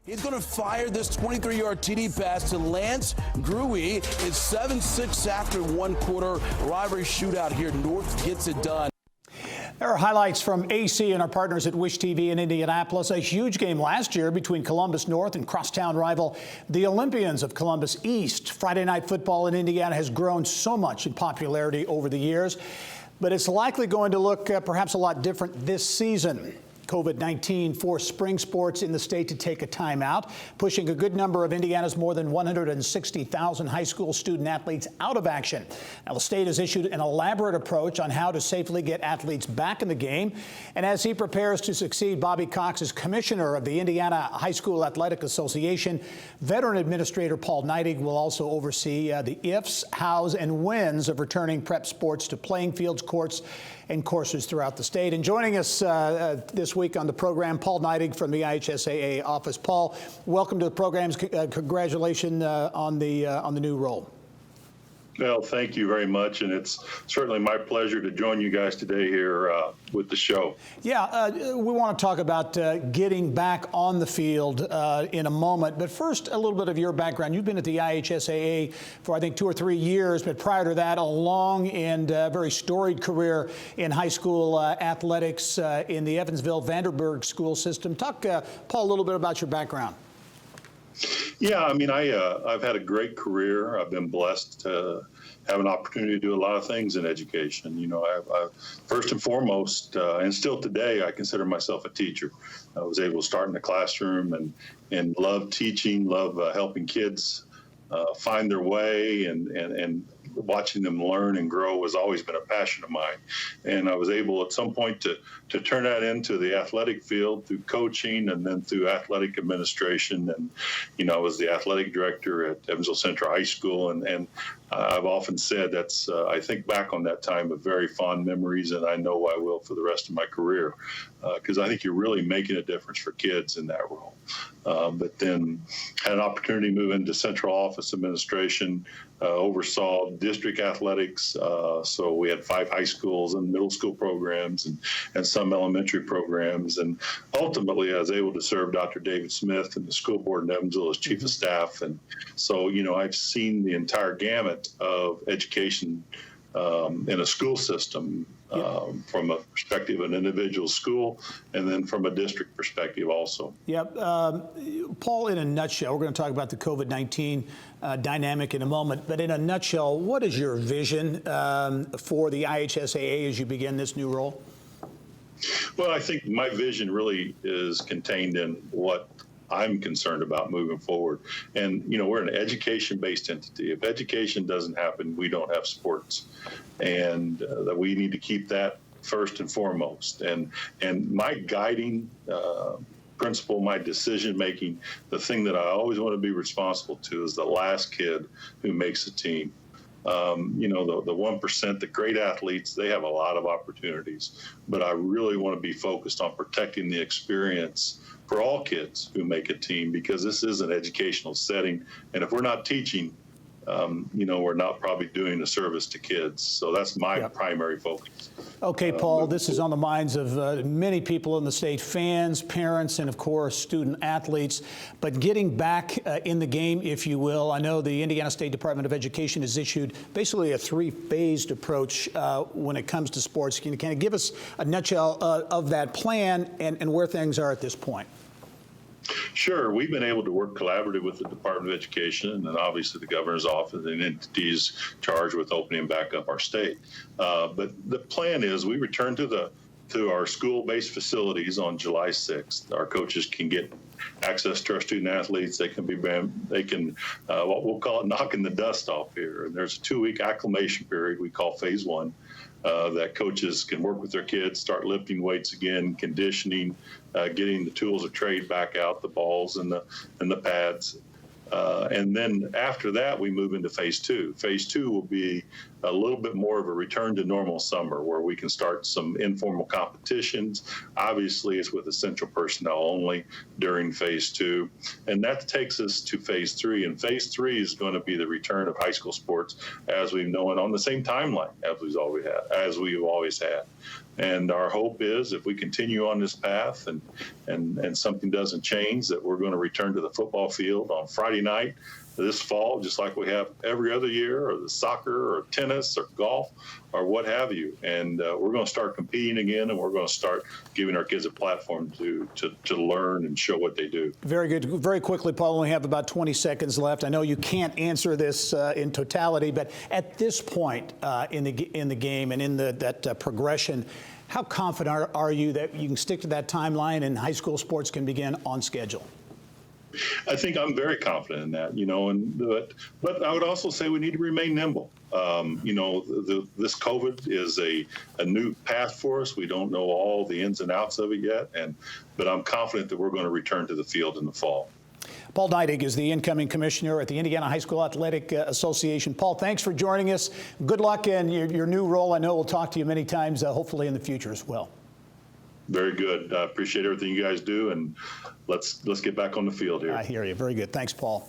He's going to fire this 23-yard TD pass to Lance Gruey. It's 7-6 after one quarter. Rivalry shootout here. North gets it done. There are highlights from AC and our partners at Wish TV in Indianapolis. A huge game last year between Columbus North and crosstown rival the Olympians of Columbus East. Friday night football in Indiana has grown so much in popularity over the years, but it's likely going to look perhaps a lot different this season. COVID-19 forced spring sports in the state to take a timeout, pushing a good number of Indiana's more than 160,000 high school student athletes out of action. Now, the state has issued an elaborate approach on how to safely get athletes back in the game. And as he prepares to succeed Bobby Cox as commissioner of the Indiana High School Athletic Association, veteran administrator Paul Neidig will also oversee the ifs, hows, and whens of returning prep sports to playing fields, courts, and courses throughout the state. And joining us this week on the program, Paul Neidig from the IHSAA office. Paul, welcome to the program. Congratulations on the new role. Well, thank you very much, and it's certainly my pleasure to join you guys today here with the show. Yeah, we want to talk about getting back on the field in a moment, but first, a little bit of your background. You've been at the IHSAA for, I think, 2 or 3 years, but prior to that, a long and very storied career in high school athletics in the Evansville-Vanderburg school system. Talk, Paul, a little bit about your background. Yeah, I mean, I've had a great career. I've been blessed to have an opportunity to do a lot of things in education. You know, I first and foremost, and still today, I consider myself a teacher. I was able to start in the classroom and love teaching, love helping kids find their way, and watching them learn and grow has always been a passion of mine. And I was able at some point to turn that into the athletic field through coaching and then through athletic administration. And, you know, I was the athletic director at Evansville Central High School. And I've often said that's, I think back on that time with very fond memories, and I know I will for the rest of my career, because I think you're really making a difference for kids in that role. But then had an opportunity to move into central office administration, oversaw district athletics. So we had 5 high schools and middle school programs and some elementary programs. And ultimately, I was able to serve Dr. David Smith and the school board in Evansville as chief of staff. And so, you know, I've seen the entire gamut of education in a school system, from a perspective of an individual school, and then from a district perspective also. Yep. Paul, in a nutshell, we're going to talk about the COVID-19 dynamic in a moment, but in a nutshell, what is your vision for the IHSAA as you begin this new role? Well, I think my vision really is contained in what I'm concerned about moving forward. And, you know, we're an education-based entity. If education doesn't happen, we don't have sports. And that we need to keep that first and foremost. And my guiding principle, my decision-making, the thing that I always want to be responsible to is the last kid who makes a team. You know, the 1%, the great athletes, they have a lot of opportunities. But I really want to be focused on protecting the experience for all kids who make a team, because this is an educational setting. And if we're not teaching, you know, we're not probably doing a service to kids. So that's my primary focus. Okay, Paul, this is on the minds of many people in the state, fans, parents, and of course, student athletes. But getting back in the game, if you will, I know the Indiana State Department of Education has issued basically a 3-phased approach when it comes to sports. Can you kind of give us a nutshell of that plan and where things are at this point? Sure. We've been able to work collaboratively with the Department of Education and obviously the governor's office and entities charged with opening back up our state. But the plan is we return to our school-based facilities on July 6th. Our coaches can get access to our student athletes. They can what we'll call it knocking the dust off here. And there's a 2-week acclimation period we call phase 1. That coaches can work with their kids, start lifting weights again, conditioning, getting the tools of trade back out, the balls and the pads. And then after that, we move into phase 2. Phase 2 will be a little bit more of a return to normal summer where we can start some informal competitions. Obviously, it's with essential personnel only during phase 2. And that takes us to phase 3. And phase 3 is going to be the return of high school sports as we've known on the same timeline as we've always had. And our hope is if we continue on this path and something doesn't change, that we're going to return to the football field on Friday night this fall, just like we have every other year, or the soccer or tennis or golf or what have you. And we're going to start competing again, and we're going to start giving our kids a platform to learn and show what they do. Very good. Very quickly, Paul, we only have about 20 seconds left. I know you can't answer this in totality, but at this point in the game and in that progression, how confident are you that you can stick to that timeline and high school sports can begin on schedule? I think I'm very confident in that, but I would also say we need to remain nimble. This COVID is a new path for us. We don't know all the ins and outs of it yet, but I'm confident that we're going to return to the field in the fall. Paul Neidig is the incoming commissioner at the Indiana High School Athletic Association. Paul, thanks for joining us. Good luck in your new role. I know we'll talk to you many times, hopefully in the future as well. Very good. I appreciate everything you guys do, and let's get back on the field here. I hear you. Very good. Thanks, Paul.